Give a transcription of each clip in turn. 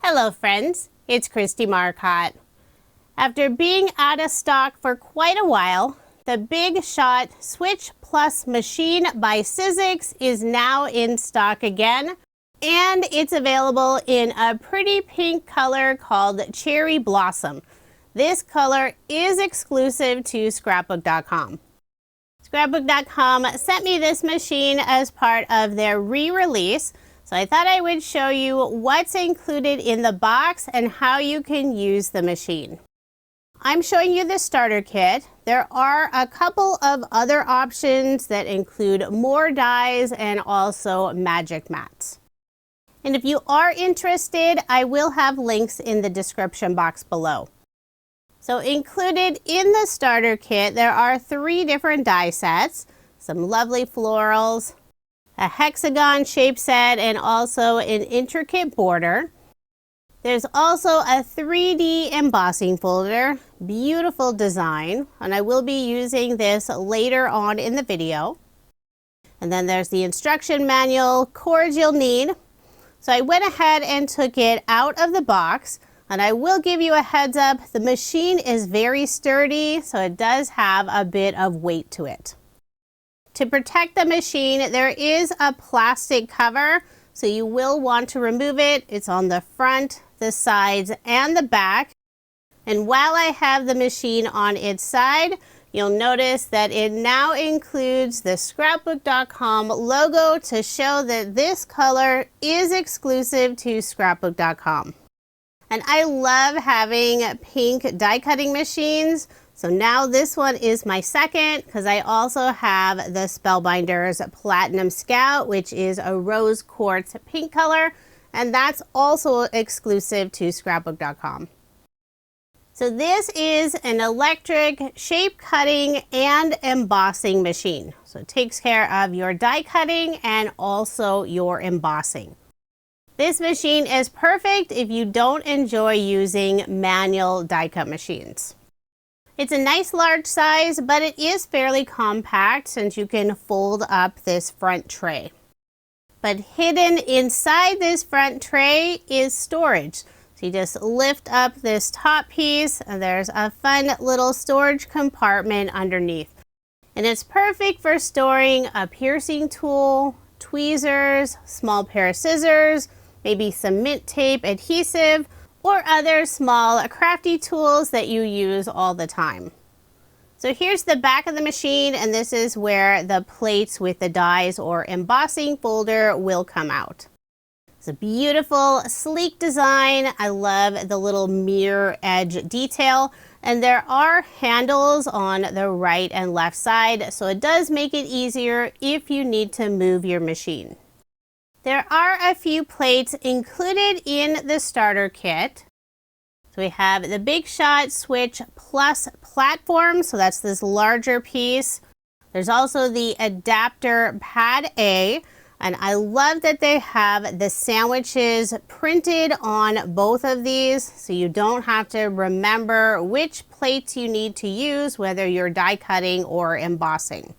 Hello friends, it's Kristie Marcotte. After being out of stock for quite a while, the Big Shot Switch Plus machine by Sizzix is now in stock again, and it's available in a pretty pink color called Cherry Blossom. This color is exclusive to Scrapbook.com. Scrapbook.com sent me this machine as part of their re-release, so I thought I would show you what's included in the box and how you can use the machine. I'm showing you the starter kit. There are a couple of other options that include more dies and also magic mats. And if you are interested, I will have links in the description box below. So included in the starter kit, there are 3 different die sets, some lovely florals, a hexagon shape set, and also an intricate border. There's also a 3D embossing folder, beautiful design, and I will be using this later on in the video. And then there's the instruction manual, cords you'll need. So I went ahead and took it out of the box, and I will give you a heads up, the machine is very sturdy, so it does have a bit of weight to it. To protect the machine, there is a plastic cover, so you will want to remove it. It's on the front, the sides, and the back. And while I have the machine on its side, you'll notice that it now includes the Scrapbook.com logo to show that this color is exclusive to Scrapbook.com. And I love having pink die cutting machines. So now this one is my second because I also have the Spellbinders Platinum Scout, which is a rose quartz pink color, and that's also exclusive to Scrapbook.com. So this is an electric shape cutting and embossing machine. So it takes care of your die cutting and also your embossing. This machine is perfect if you don't enjoy using manual die cut machines. It's a nice large size, but it is fairly compact since you can fold up this front tray. But hidden inside this front tray is storage. So you just lift up this top piece and there's a fun little storage compartment underneath. And it's perfect for storing a piercing tool, tweezers, small pair of scissors, maybe some mint tape adhesive, or other small crafty tools that you use all the time. So here's the back of the machine, and this is where the plates with the dies or embossing folder will come out. It's a beautiful, sleek design. I love the little mirror edge detail, and there are handles on the right and left side, so it does make it easier if you need to move your machine. There are a few plates included in the starter kit. So we have the Big Shot Switch Plus platform, so that's this larger piece. There's also the adapter Pad A, and I love that they have the sandwiches printed on both of these, so you don't have to remember which plates you need to use, whether you're die cutting or embossing.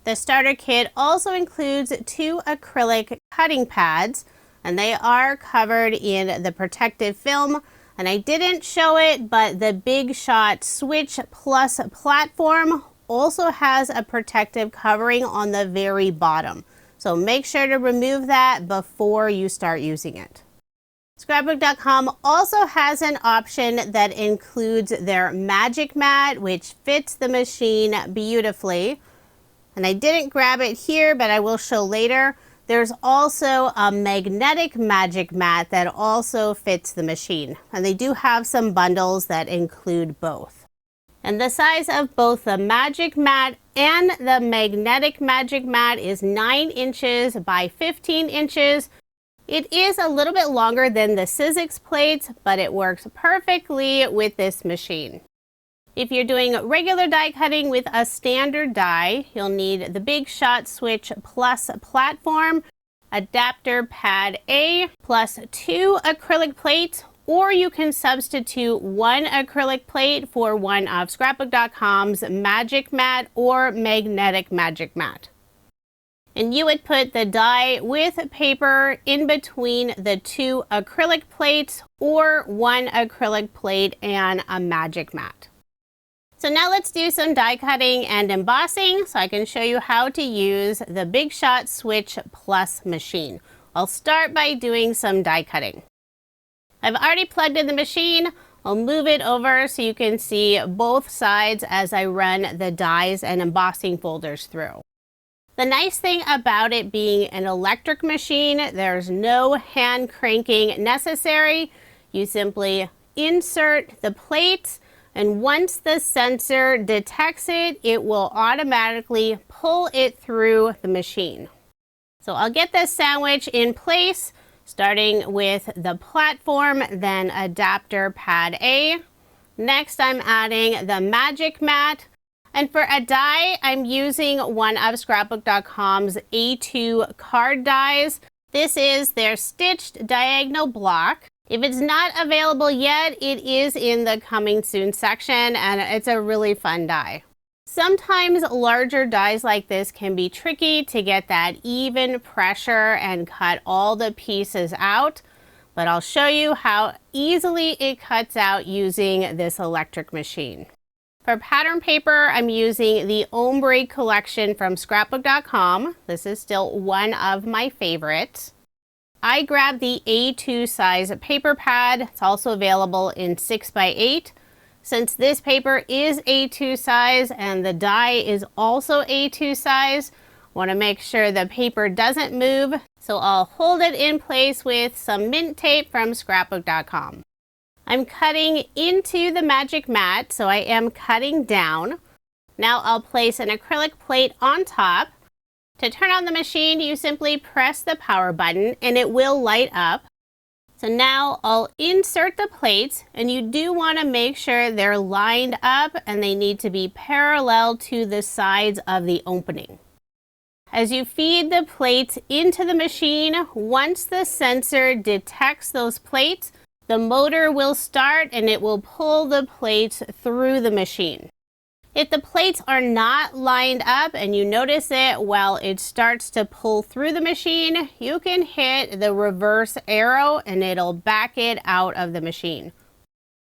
The starter kit also includes 2 acrylic cutting pads, and they are covered in the protective film. And I didn't show it, but the Big Shot Switch Plus platform also has a protective covering on the very bottom. So make sure to remove that before you start using it. Scrapbook.com also has an option that includes their magic mat, which fits the machine beautifully. And I didn't grab it here, but I will show later. There's also a magnetic magic mat that also fits the machine. And they do have some bundles that include both. And the size of both the magic mat and the magnetic magic mat is 9 inches by 15 inches. It is a little bit longer than the Sizzix plates, but it works perfectly with this machine. If you're doing regular die cutting with a standard die, you'll need the Big Shot Switch Plus platform, adapter Pad A, plus 2 acrylic plates, or you can substitute 1 acrylic plate for one of Scrapbook.com's magic mat or magnetic magic mat. And you would put the die with paper in between the two acrylic plates or one acrylic plate and a magic mat. So now let's do some die cutting and embossing so I can show you how to use the Big Shot Switch Plus machine. I'll start by doing some die cutting. I've already plugged in the machine. I'll move it over so you can see both sides as I run the dies and embossing folders through. The nice thing about it being an electric machine, there's no hand cranking necessary. You simply insert the plate, and once the sensor detects it, it will automatically pull it through the machine. So I'll get this sandwich in place, starting with the platform, then adapter pad A. Next, I'm adding the magic mat. And for a die, I'm using one of Scrapbook.com's A2 card dies. This is their stitched diagonal block. If it's not available yet, it is in the coming soon section, and it's a really fun die. Sometimes larger dies like this can be tricky to get that even pressure and cut all the pieces out, but I'll show you how easily it cuts out using this electric machine. For pattern paper, I'm using the Ombre collection from Scrapbook.com. This is still one of my favorites. I grabbed the A2 size paper pad. It's also available in 6x8. Since this paper is A2 size and the die is also A2 size, I want to make sure the paper doesn't move, so I'll hold it in place with some mint tape from Scrapbook.com. I'm cutting into the magic mat, so I am cutting down. Now I'll place an acrylic plate on top. To turn on the machine, you simply press the power button and it will light up. So now I'll insert the plates, and you do want to make sure they're lined up and they need to be parallel to the sides of the opening. As you feed the plates into the machine, once the sensor detects those plates, the motor will start and it will pull the plates through the machine. If the plates are not lined up and you notice it while it starts to pull through the machine, you can hit the reverse arrow and it'll back it out of the machine.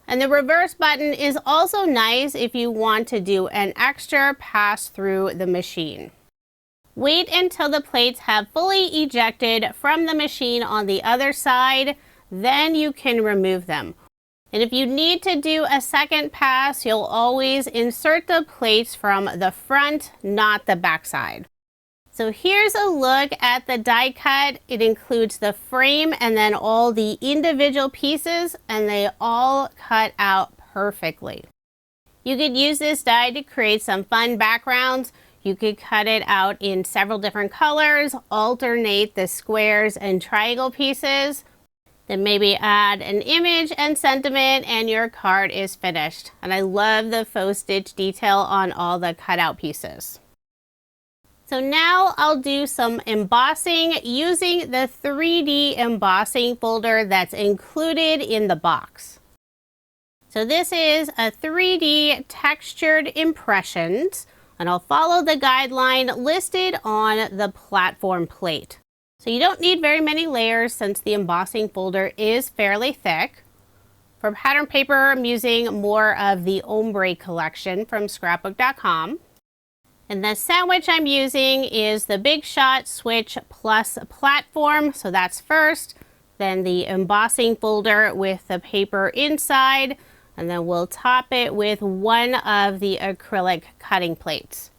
And the reverse button is also nice if you want to do an extra pass through the machine. Wait until the plates have fully ejected from the machine on the other side, then you can remove them. And if you need to do a second pass, you'll always insert the plates from the front, not the back side. So here's a look at the die cut. It includes the frame and then all the individual pieces, and they all cut out perfectly. You could use this die to create some fun backgrounds. You could cut it out in several different colors, alternate the squares and triangle pieces. Then maybe add an image and sentiment and your card is finished. And I love the faux stitch detail on all the cutout pieces. So now I'll do some embossing using the 3D embossing folder that's included in the box. So this is a 3D textured impressions, and I'll follow the guideline listed on the platform plate. So you don't need very many layers since the embossing folder is fairly thick. For pattern paper, I'm using more of the Ombre collection from Scrapbook.com. And the sandwich I'm using is the Big Shot Switch Plus platform. So that's first, then the embossing folder with the paper inside, and then we'll top it with one of the acrylic cutting plates.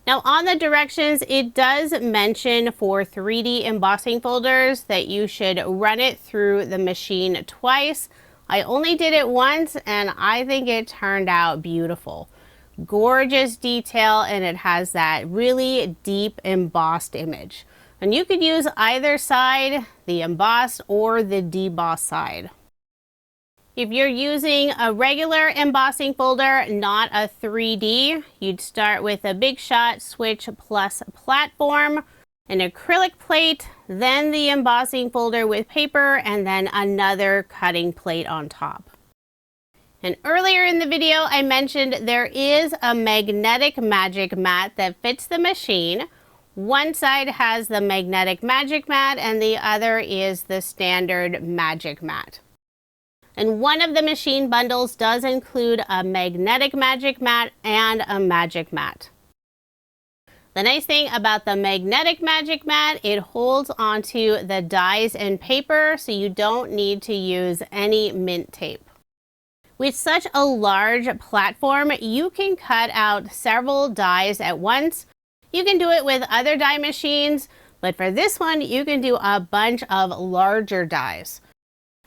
Now on the directions, it does mention for 3D embossing folders that you should run it through the machine twice. I only did it once and I think it turned out beautiful. Gorgeous detail, and it has that really deep embossed image. And you could use either side, the embossed or the debossed side. If you're using a regular embossing folder, not a 3D, you'd start with a Big Shot Switch Plus platform, an acrylic plate, then the embossing folder with paper, and then another cutting plate on top. And earlier in the video, I mentioned there is a magnetic magic mat that fits the machine. One side has the magnetic magic mat and the other is the standard magic mat. And one of the machine bundles does include a magnetic magic mat and a magic mat. The nice thing about the magnetic magic mat, it holds onto the dies and paper, so you don't need to use any mint tape. With such a large platform, you can cut out several dies at once. You can do it with other die machines, but for this one, you can do a bunch of larger dies.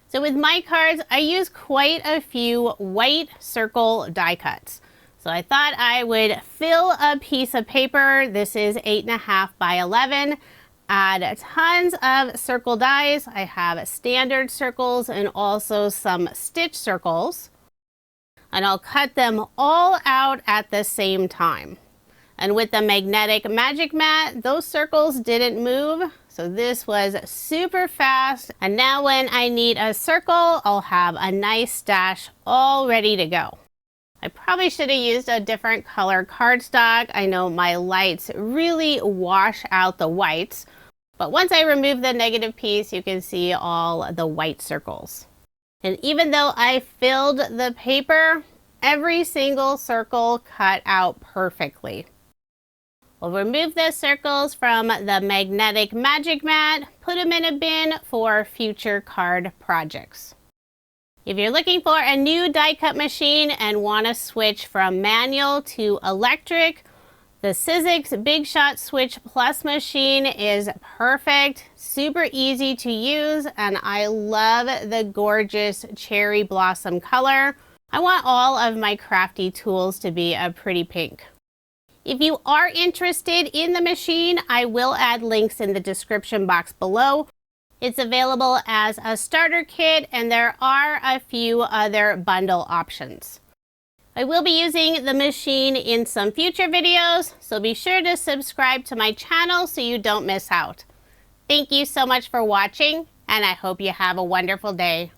So with my cards, I use quite a few white circle die cuts. So I thought I would fill a piece of paper. This is 8.5 by 11. Add tons of circle dies. I have standard circles and also some stitch circles. And I'll cut them all out at the same time. And with the magnetic magic mat, those circles didn't move. So this was super fast. And now when I need a circle, I'll have a nice stash all ready to go. I probably should have used a different color cardstock. I know my lights really wash out the whites. But once I remove the negative piece, you can see all the white circles. And even though I filled the paper, every single circle cut out perfectly. We'll remove the circles from the magnetic magic mat, put them in a bin for future card projects. If you're looking for a new die cut machine and want to switch from manual to electric, the Sizzix Big Shot Switch Plus machine is perfect, super easy to use, and I love the gorgeous cherry blossom color. I want all of my crafty tools to be a pretty pink. If you are interested in the machine, I will add links in the description box below. It's available as a starter kit and there are a few other bundle options. I will be using the machine in some future videos, so be sure to subscribe to my channel so you don't miss out. Thank you so much for watching, and I hope you have a wonderful day.